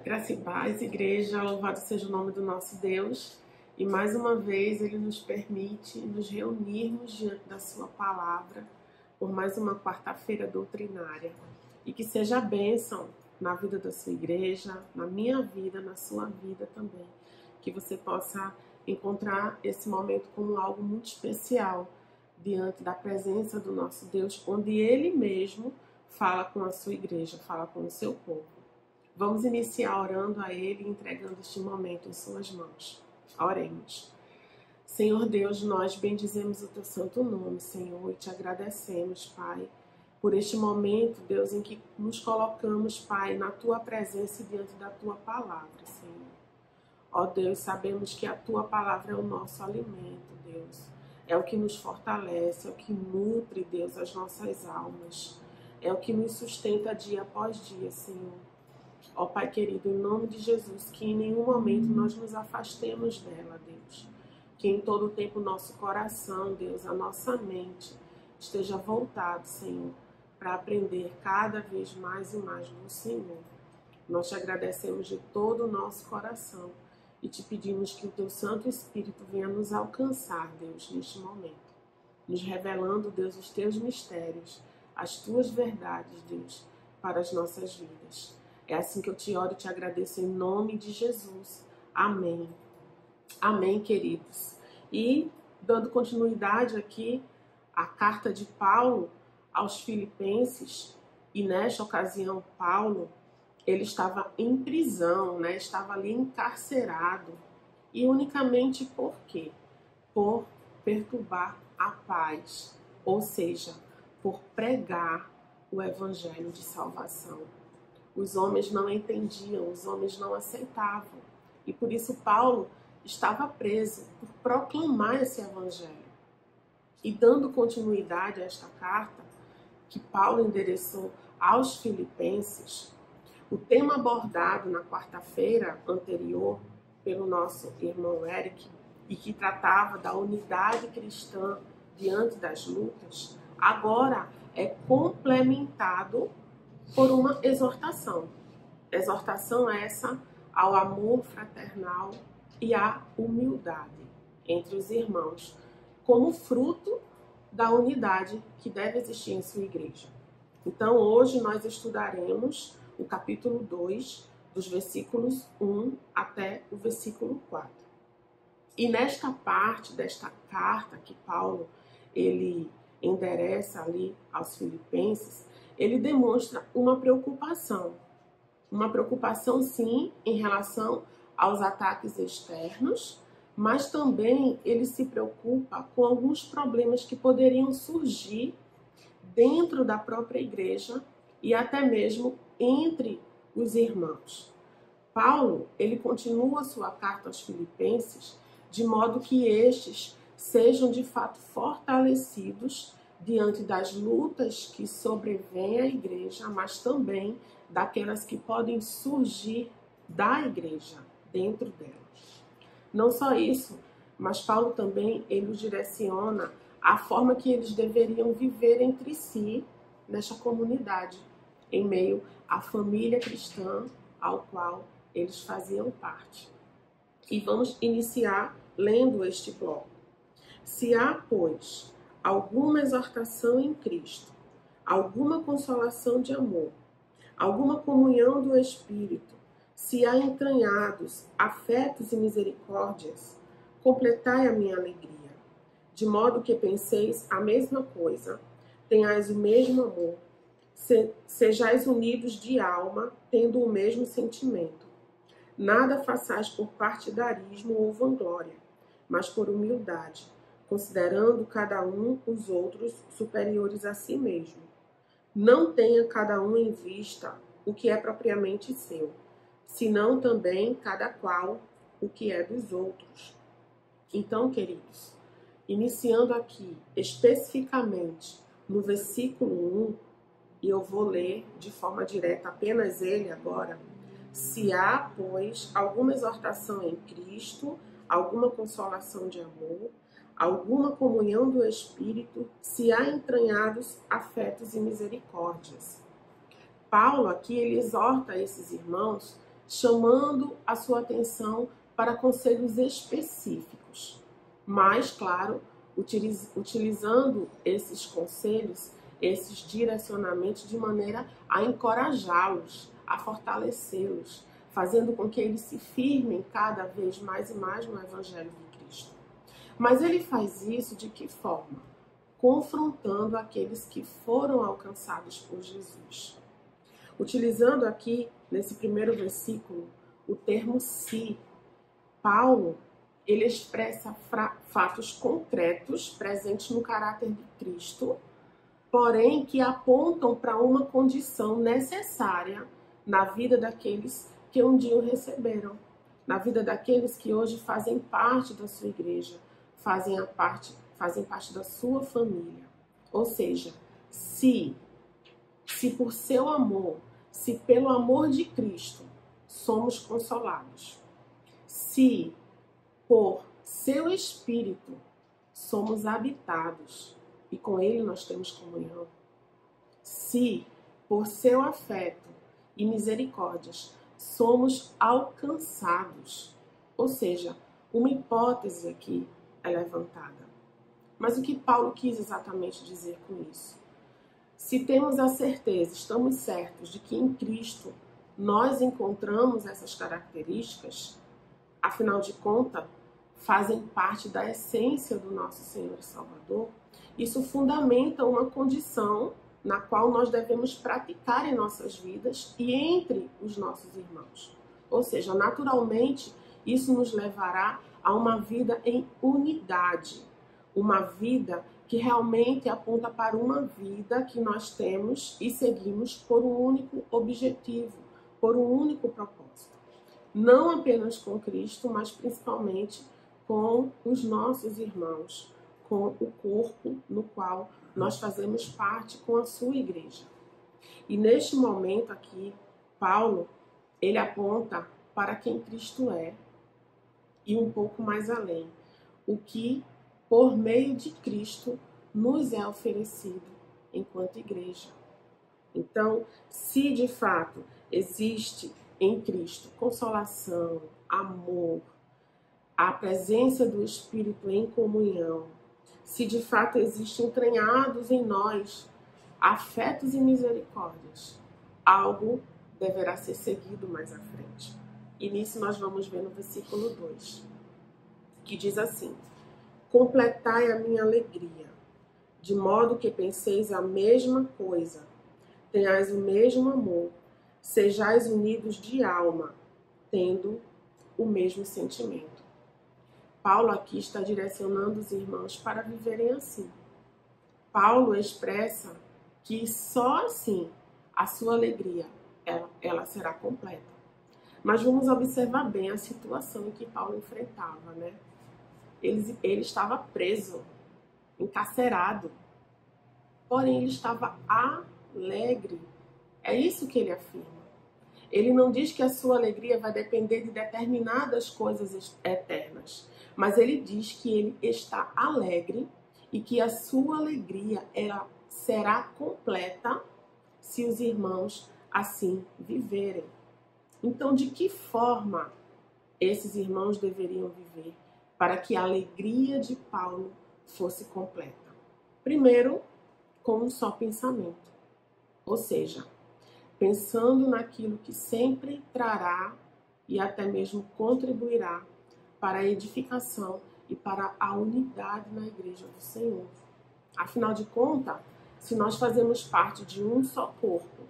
Graça e paz, igreja, louvado seja o nome do nosso Deus. E mais uma vez Ele nos permite nos reunirmos diante da sua palavra por mais uma quarta-feira doutrinária. E que seja a bênção na vida da sua igreja, na minha vida, na sua vida também. Que você possa encontrar esse momento como algo muito especial diante da presença do nosso Deus, onde Ele mesmo fala com a sua igreja, fala com o seu povo. Vamos iniciar orando a Ele e entregando este momento em suas mãos. Oremos. Senhor Deus, nós bendizemos o Teu santo nome, Senhor, e Te agradecemos, Pai, por este momento, Deus, em que nos colocamos, Pai, na Tua presença e diante da Tua palavra, Senhor. Ó Deus, sabemos que a Tua palavra é o nosso alimento, Deus. É o que nos fortalece, é o que nutre, Deus, as nossas almas. É o que nos sustenta dia após dia, Senhor. Ó Pai querido, em nome de Jesus, que em nenhum momento nós nos afastemos dela, Deus. Que em todo o tempo o nosso coração, Deus, a nossa mente esteja voltado, Senhor, para aprender cada vez mais e mais do Senhor. Nós te agradecemos de todo o nosso coração e te pedimos que o Teu Santo Espírito venha nos alcançar, Deus, neste momento. Nos revelando, Deus, os Teus mistérios, as Tuas verdades, Deus, para as nossas vidas. É assim que eu te oro e te agradeço em nome de Jesus. Amém. Amém, queridos. E dando continuidade aqui à carta de Paulo aos Filipenses, e nesta ocasião Paulo, ele estava em prisão, né? Estava ali encarcerado. E unicamente por quê? Por perturbar a paz, ou seja, por pregar o evangelho de salvação. Os homens não entendiam, os homens não aceitavam. E por isso Paulo estava preso por proclamar esse evangelho. E dando continuidade a esta carta que Paulo endereçou aos Filipenses, o tema abordado na quarta-feira anterior pelo nosso irmão Eric e que tratava da unidade cristã diante das lutas, agora é complementado por uma exortação. Exortação essa ao amor fraternal e à humildade entre os irmãos, como fruto da unidade que deve existir em sua igreja. Então, hoje nós estudaremos o capítulo 2, dos versículos 1 até o versículo 4. E nesta parte desta carta que Paulo ele endereça ali aos Filipenses, ele demonstra uma preocupação sim em relação aos ataques externos, mas também ele se preocupa com alguns problemas que poderiam surgir dentro da própria igreja e até mesmo entre os irmãos. Paulo, ele continua sua carta aos Filipenses de modo que estes sejam de fato fortalecidos diante das lutas que sobrevêm à igreja, mas também daquelas que podem surgir da igreja, dentro delas. Não só isso, mas Paulo também ele direciona a forma que eles deveriam viver entre si nesta comunidade, em meio à família cristã ao qual eles faziam parte. E vamos iniciar lendo este bloco. Se há, pois, alguma exortação em Cristo, alguma consolação de amor, alguma comunhão do Espírito, se há entranhados afetos e misericórdias, completai a minha alegria, de modo que penseis a mesma coisa, tenhais o mesmo amor, sejais unidos de alma, tendo o mesmo sentimento. Nada façais por partidarismo ou vanglória, mas por humildade, considerando cada um os outros superiores a si mesmo. Não tenha cada um em vista o que é propriamente seu, senão também cada qual o que é dos outros. Então, queridos, iniciando aqui especificamente no versículo 1, e eu vou ler de forma direta apenas ele agora. Se há, pois, alguma exortação em Cristo, alguma consolação de amor, alguma comunhão do Espírito, se há entranhados afetos e misericórdias. Paulo aqui ele exorta esses irmãos chamando a sua atenção para conselhos específicos, mas, claro, utilizando esses conselhos, esses direcionamentos de maneira a encorajá-los, a fortalecê-los, fazendo com que eles se firmem cada vez mais e mais no Evangelho de Cristo. Mas ele faz isso de que forma? Confrontando aqueles que foram alcançados por Jesus. Utilizando aqui, nesse primeiro versículo, o termo se, Paulo, ele expressa fatos concretos presentes no caráter de Cristo, porém que apontam para uma condição necessária na vida daqueles que um dia o receberam, na vida daqueles que hoje fazem parte da sua igreja, fazem parte da sua família. Ou seja, se por seu amor, se pelo amor de Cristo somos consolados, se por seu Espírito somos habitados e com ele nós temos comunhão, se por seu afeto e misericórdias somos alcançados, ou seja, uma hipótese aqui é levantada. Mas o que Paulo quis exatamente dizer com isso? Se temos a certeza, estamos certos de que em Cristo nós encontramos essas características, afinal de contas, fazem parte da essência do nosso Senhor e Salvador, isso fundamenta uma condição na qual nós devemos praticar em nossas vidas e entre os nossos irmãos. Ou seja, naturalmente, isso nos levará a uma vida em unidade, uma vida que realmente aponta para uma vida que nós temos e seguimos por um único objetivo, por um único propósito. Não apenas com Cristo, mas principalmente com os nossos irmãos, com o corpo no qual nós fazemos parte com a sua igreja. E neste momento aqui, Paulo, ele aponta para quem Cristo é e um pouco mais além, o que por meio de Cristo nos é oferecido enquanto igreja. Então, se de fato existe em Cristo consolação, amor, a presença do Espírito em comunhão, se de fato existem entranhados em nós afetos e misericórdias, algo deverá ser seguido mais à frente. E nisso nós vamos ver no versículo 2, que diz assim: completai a minha alegria, de modo que penseis a mesma coisa, tenhais o mesmo amor, sejais unidos de alma, tendo o mesmo sentimento. Paulo aqui está direcionando os irmãos para viverem assim. Paulo expressa que só assim a sua alegria ela será completa. Mas vamos observar bem a situação em que Paulo enfrentava, né? Ele estava preso, encarcerado, porém ele estava alegre. É isso que ele afirma. Ele não diz que a sua alegria vai depender de determinadas coisas eternas, mas ele diz que ele está alegre e que a sua alegria ela será completa se os irmãos assim viverem. Então, de que forma esses irmãos deveriam viver para que a alegria de Paulo fosse completa? Primeiro, com um só pensamento, ou seja, pensando naquilo que sempre trará e até mesmo contribuirá para a edificação e para a unidade na igreja do Senhor. Afinal de contas, se nós fazemos parte de um só corpo,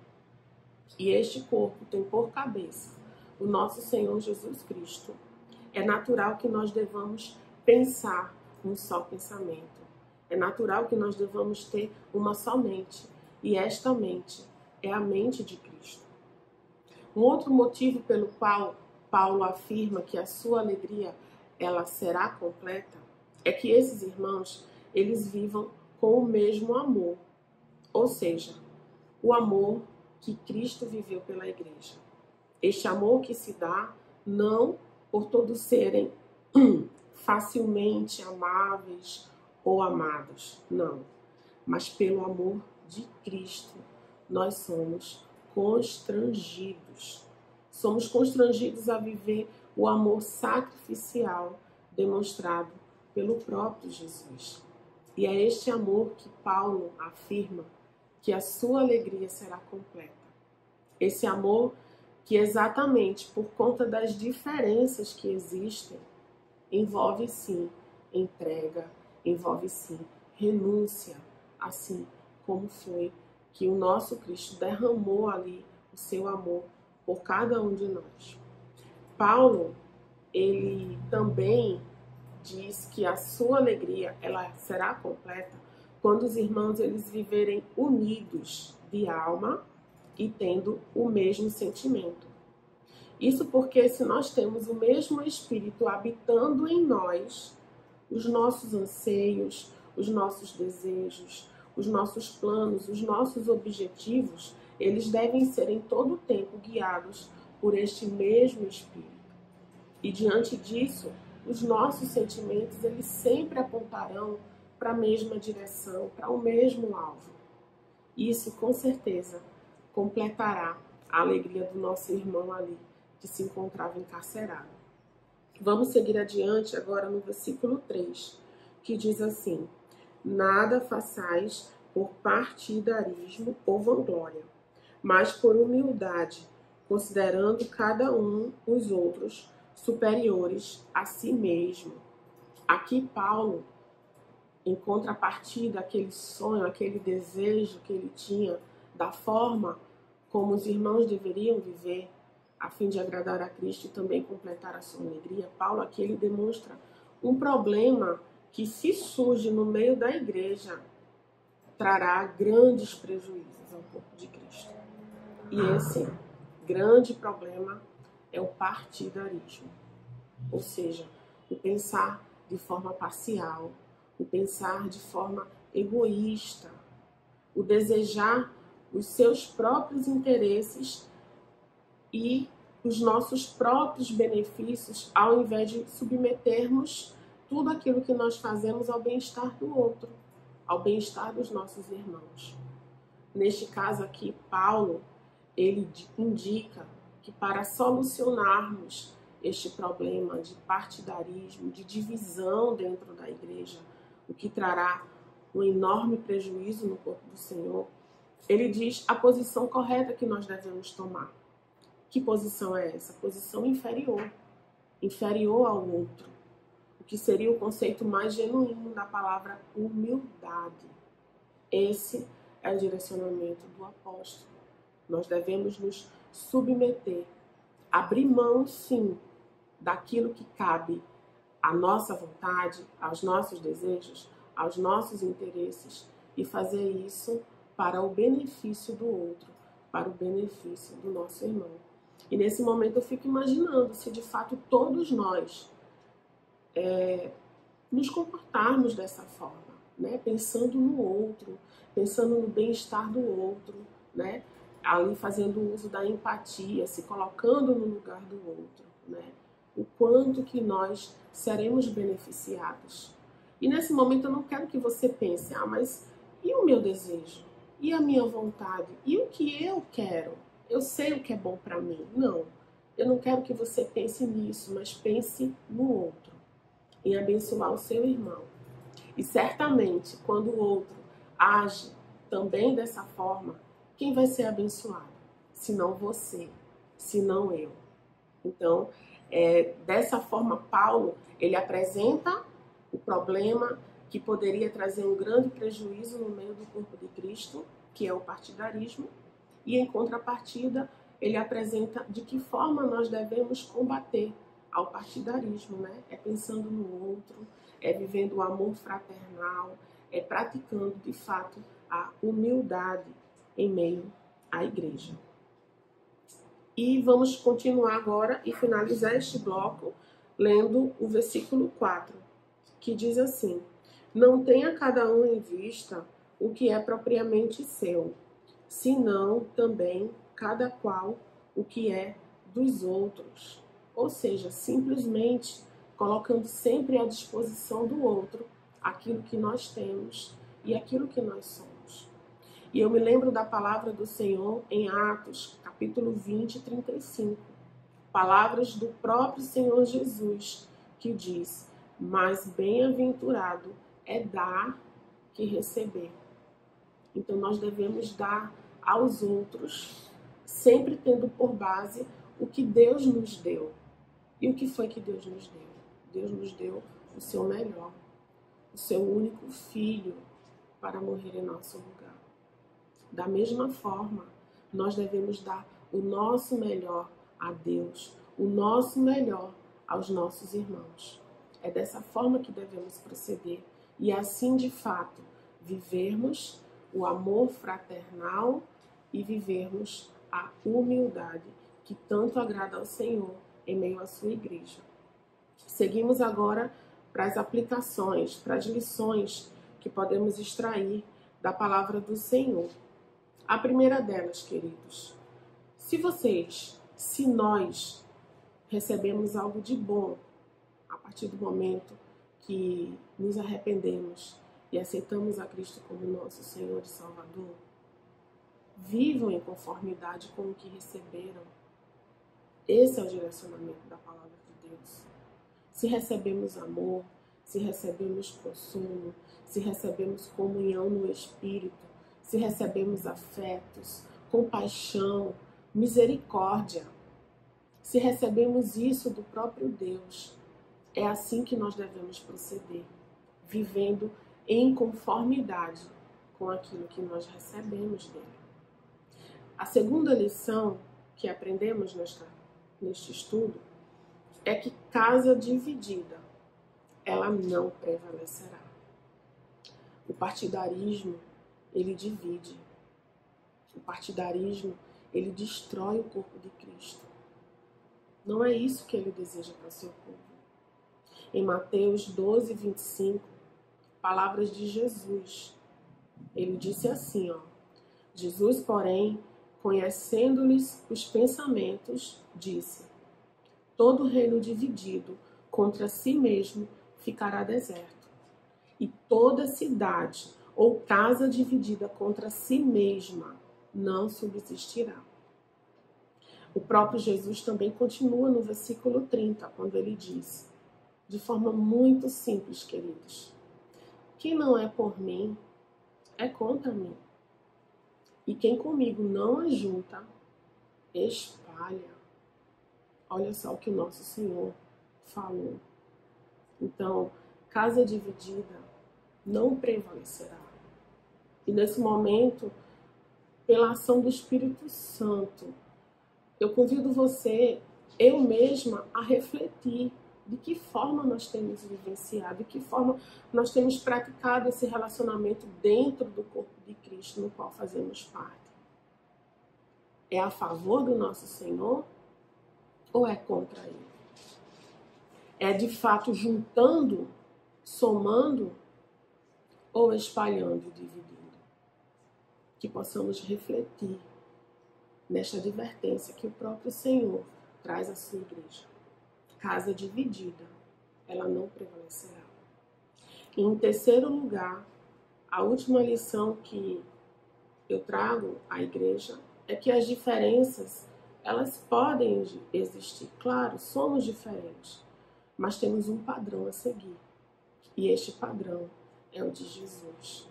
e este corpo tem por cabeça o nosso Senhor Jesus Cristo, é natural que nós devamos pensar um só pensamento. É natural que nós devamos ter uma só mente, e esta mente é a mente de Cristo. Um outro motivo pelo qual Paulo afirma que a sua alegria ela será completa é que esses irmãos eles vivam com o mesmo amor, ou seja, o amor que Cristo viveu pela igreja. Este amor que se dá não por todos serem facilmente amáveis ou amados, não, mas pelo amor de Cristo nós somos constrangidos. Somos constrangidos a viver o amor sacrificial demonstrado pelo próprio Jesus. E é este amor que Paulo afirma que a sua alegria será completa. Esse amor que, exatamente por conta das diferenças que existem, envolve sim entrega, envolve sim renúncia, assim como foi que o nosso Cristo derramou ali o seu amor por cada um de nós. Paulo, ele também diz que a sua alegria ela será completa quando os irmãos eles viverem unidos de alma e tendo o mesmo sentimento. Isso porque se nós temos o mesmo Espírito habitando em nós, os nossos anseios, os nossos desejos, os nossos planos, os nossos objetivos, eles devem ser em todo o tempo guiados por este mesmo Espírito. E diante disso, os nossos sentimentos, eles sempre apontarão para a mesma direção, para o mesmo alvo. Isso, com certeza, completará a alegria do nosso irmão ali, que se encontrava encarcerado. Vamos seguir adiante agora no versículo 3, que diz assim: nada façais por partidarismo ou vanglória, mas por humildade, considerando cada um os outros superiores a si mesmo. Aqui Paulo, em contrapartida àquele sonho, aquele desejo que ele tinha da forma como os irmãos deveriam viver, a fim de agradar a Cristo e também completar a sua alegria, Paulo aqui ele demonstra um problema que, se surge no meio da igreja, trará grandes prejuízos ao corpo de Cristo. E esse grande problema é o partidarismo, ou seja, o pensar de forma parcial, o pensar de forma egoísta, o desejar os seus próprios interesses e os nossos próprios benefícios, ao invés de submetermos tudo aquilo que nós fazemos ao bem-estar do outro, ao bem-estar dos nossos irmãos. Neste caso aqui, Paulo, ele indica que para solucionarmos este problema de partidarismo, de divisão dentro da igreja, o que trará um enorme prejuízo no corpo do Senhor, ele diz a posição correta que nós devemos tomar. Que posição é essa? Posição inferior. Inferior ao outro. O que seria o conceito mais genuíno da palavra humildade. Esse é o direcionamento do apóstolo. Nós devemos nos submeter, abrir mão, sim, daquilo que cabe à nossa vontade, aos nossos desejos, aos nossos interesses e fazer isso para o benefício do outro, para o benefício do nosso irmão. E nesse momento eu fico imaginando se de fato todos nós nos comportarmos dessa forma, né? Pensando no outro, pensando no bem-estar do outro, né? Ali fazendo uso da empatia, se colocando no lugar do outro, né? O quanto que nós seremos beneficiados. E nesse momento eu não quero que você pense, mas e o meu desejo? E a minha vontade? E o que eu quero? Eu sei o que é bom para mim. Não, eu não quero que você pense nisso, mas pense no outro, em abençoar o seu irmão. E certamente, quando o outro age também dessa forma, quem vai ser abençoado? Se não você, se não eu. Então, dessa forma, Paulo, ele apresenta o problema que poderia trazer um grande prejuízo no meio do corpo de Cristo, que é o partidarismo, e em contrapartida, ele apresenta de que forma nós devemos combater ao partidarismo, né? É pensando no outro, é vivendo o amor fraternal, é praticando de fato a humildade em meio à igreja. E vamos continuar agora e finalizar este bloco lendo o versículo 4, que diz assim: não tenha cada um em vista o que é propriamente seu, senão também cada qual o que é dos outros. Ou seja, simplesmente colocando sempre à disposição do outro aquilo que nós temos e aquilo que nós somos. E eu me lembro da palavra do Senhor em Atos, capítulo 20, 35, Palavras do próprio Senhor Jesus, que diz: mais bem-aventurado é dar que receber. Então nós devemos dar aos outros, sempre tendo por base o que Deus nos deu. E o que foi que Deus nos deu? Deus nos deu o seu melhor, o seu único filho para morrer em nosso lugar. Da mesma forma, nós devemos dar o nosso melhor a Deus, o nosso melhor aos nossos irmãos. É dessa forma que devemos proceder e assim, de fato, vivermos o amor fraternal e vivermos a humildade que tanto agrada ao Senhor em meio à sua igreja. Seguimos agora para as aplicações, para as lições que podemos extrair da palavra do Senhor. A primeira delas, queridos, se nós recebemos algo de bom a partir do momento que nos arrependemos e aceitamos a Cristo como nosso Senhor e Salvador, vivam em conformidade com o que receberam. Esse é o direcionamento da palavra de Deus. Se recebemos amor, se recebemos consolo, se recebemos comunhão no Espírito, se recebemos afetos, compaixão, misericórdia, se recebemos isso do próprio Deus, é assim que nós devemos proceder, vivendo em conformidade com aquilo que nós recebemos dele. A segunda lição que aprendemos neste estudo é que casa dividida, ela não prevalecerá. O partidarismo, ele divide. O partidarismo, ele destrói o corpo de Cristo. Não é isso que ele deseja para o seu povo. Em Mateus 12, 25, palavras de Jesus. Ele disse assim, Jesus, porém, conhecendo-lhes os pensamentos, disse: todo reino dividido contra si mesmo ficará deserto, e toda cidade ou casa dividida contra si mesma não subsistirá. O próprio Jesus também continua no versículo 30, quando ele diz, de forma muito simples, queridos: quem não é por mim, é contra mim. E quem comigo não ajunta, espalha. Olha só o que o nosso Senhor falou. Então, casa dividida não prevalecerá. E nesse momento, pela ação do Espírito Santo, eu convido você, eu mesma, a refletir de que forma nós temos vivenciado, de que forma nós temos praticado esse relacionamento dentro do corpo de Cristo no qual fazemos parte. É a favor do nosso Senhor ou é contra ele? É de fato juntando, somando ou espalhando e dividindo? Que possamos refletir nesta advertência que o próprio Senhor traz à sua igreja. Casa dividida, ela não prevalecerá. E em terceiro lugar, a última lição que eu trago à igreja é que as diferenças, elas podem existir. Claro, somos diferentes, mas temos um padrão a seguir. E este padrão é o de Jesus.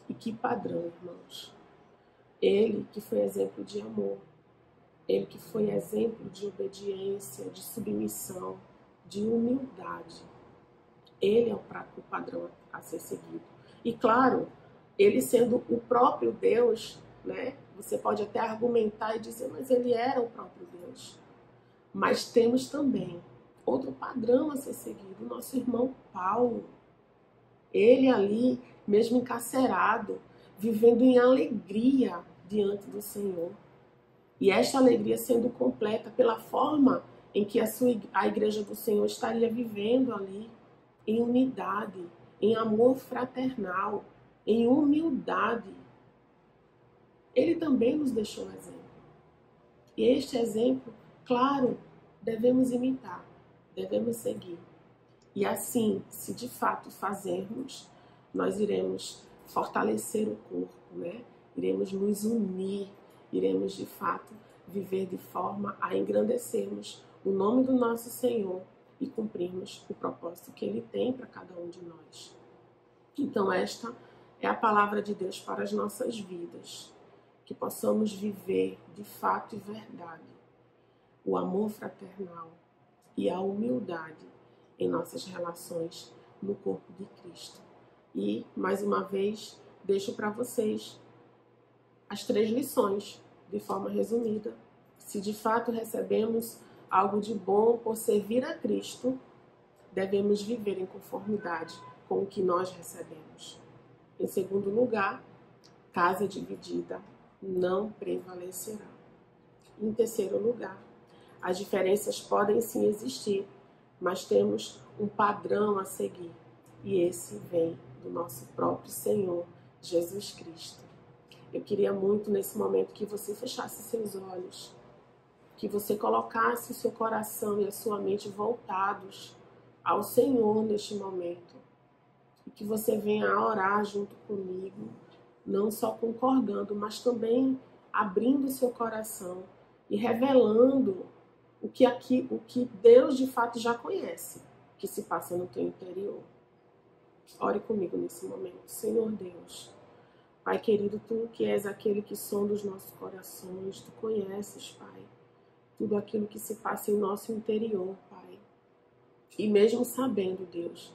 E que padrão, irmãos? Ele que foi exemplo de amor. Ele que foi exemplo de obediência, de submissão, de humildade. Ele é o padrão a ser seguido. E claro, ele sendo o próprio Deus, né? Você pode até argumentar e dizer, mas ele era o próprio Deus. Mas temos também outro padrão a ser seguido, o nosso irmão Paulo. Ele ali, mesmo encarcerado, vivendo em alegria diante do Senhor. E esta alegria sendo completa pela forma em que a igreja do Senhor estaria vivendo ali, em unidade, em amor fraternal, em humildade. Ele também nos deixou um exemplo. E este exemplo, claro, devemos imitar, devemos seguir. E assim, se de fato fazermos, nós iremos fortalecer o corpo, né? Iremos nos unir, iremos de fato viver de forma a engrandecermos o nome do nosso Senhor e cumprirmos o propósito que Ele tem para cada um de nós. Então esta é a palavra de Deus para as nossas vidas, que possamos viver de fato e verdade o amor fraternal e a humildade em nossas relações no corpo de Cristo. E, mais uma vez, deixo para vocês as 3 lições, de forma resumida. Se de fato recebemos algo de bom por servir a Cristo, devemos viver em conformidade com o que nós recebemos. Em segundo lugar, casa dividida não prevalecerá. Em terceiro lugar, as diferenças podem sim existir, mas temos um padrão a seguir, e esse vem do nosso próprio Senhor, Jesus Cristo. Eu queria muito nesse momento que você fechasse seus olhos, que você colocasse o seu coração e a sua mente voltados ao Senhor neste momento, e que você venha a orar junto comigo, não só concordando, mas também abrindo o seu coração e revelando o que Deus de fato já conhece, que se passa no teu interior. Ore comigo nesse momento. Senhor Deus, Pai querido, Tu que és aquele que sonda os nossos corações, Tu conheces, Pai, tudo aquilo que se passa em nosso interior, Pai. E mesmo sabendo, Deus,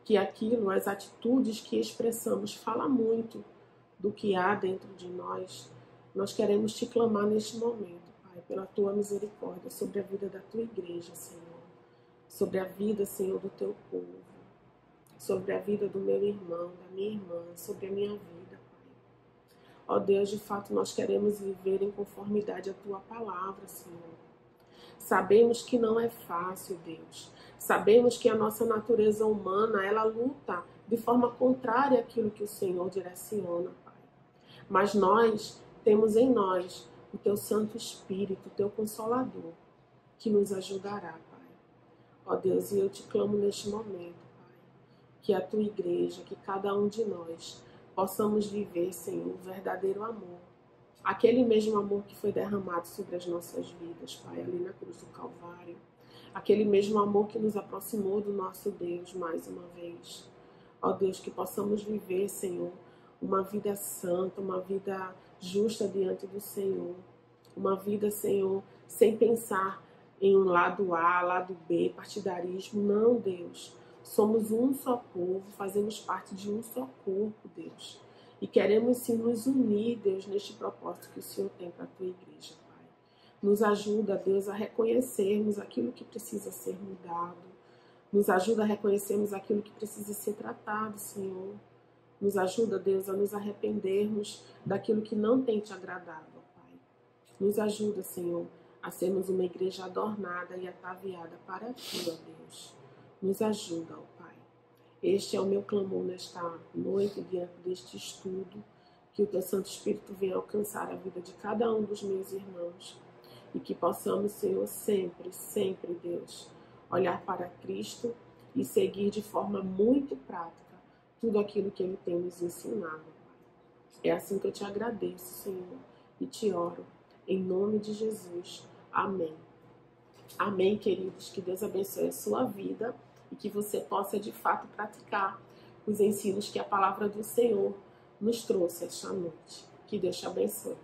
que aquilo, as atitudes que expressamos, fala muito do que há dentro de nós, nós queremos Te clamar neste momento, Pai, pela Tua misericórdia sobre a vida da Tua igreja, Senhor, sobre a vida, Senhor, do Teu povo, sobre a vida do meu irmão, da minha irmã, sobre a minha vida, Pai. Ó Deus, de fato, nós queremos viver em conformidade à Tua palavra, Senhor. Sabemos que não é fácil, Deus. Sabemos que a nossa natureza humana, ela luta de forma contrária àquilo que o Senhor direciona, Pai. Mas nós temos em nós o Teu Santo Espírito, o Teu Consolador, que nos ajudará, Pai. Ó Deus, e eu Te clamo neste momento, Pai, que a Tua igreja, que cada um de nós possamos viver, Senhor, o verdadeiro amor. Aquele mesmo amor que foi derramado sobre as nossas vidas, Pai, ali na cruz do Calvário. Aquele mesmo amor que nos aproximou do nosso Deus mais uma vez. Ó Deus, que possamos viver, Senhor, uma vida santa, uma vida justa diante do Senhor. Uma vida, Senhor, sem pensar em um lado A, lado B, partidarismo. Não, Deus. Somos um só povo, fazemos parte de um só corpo, Deus. E queremos sim nos unir, Deus, neste propósito que o Senhor tem para a Tua igreja, Pai. Nos ajuda, Deus, a reconhecermos aquilo que precisa ser mudado. Nos ajuda a reconhecermos aquilo que precisa ser tratado, Senhor. Nos ajuda, Deus, a nos arrependermos daquilo que não tem Te agradado, Pai. Nos ajuda, Senhor, a sermos uma igreja adornada e ataviada para Ti, ó Deus. Nos ajuda, ó Pai. Este é o meu clamor nesta noite, diante deste estudo, que o Teu Santo Espírito venha alcançar a vida de cada um dos meus irmãos e que possamos, Senhor, sempre, sempre, Deus, olhar para Cristo e seguir de forma muito prática tudo aquilo que Ele tem nos ensinado, Pai. É assim que eu Te agradeço, Senhor, e Te oro, em nome de Jesus. Amém. Amém, queridos. Que Deus abençoe a sua vida e que você possa, de fato, praticar os ensinos que a palavra do Senhor nos trouxe esta noite. Que Deus te abençoe.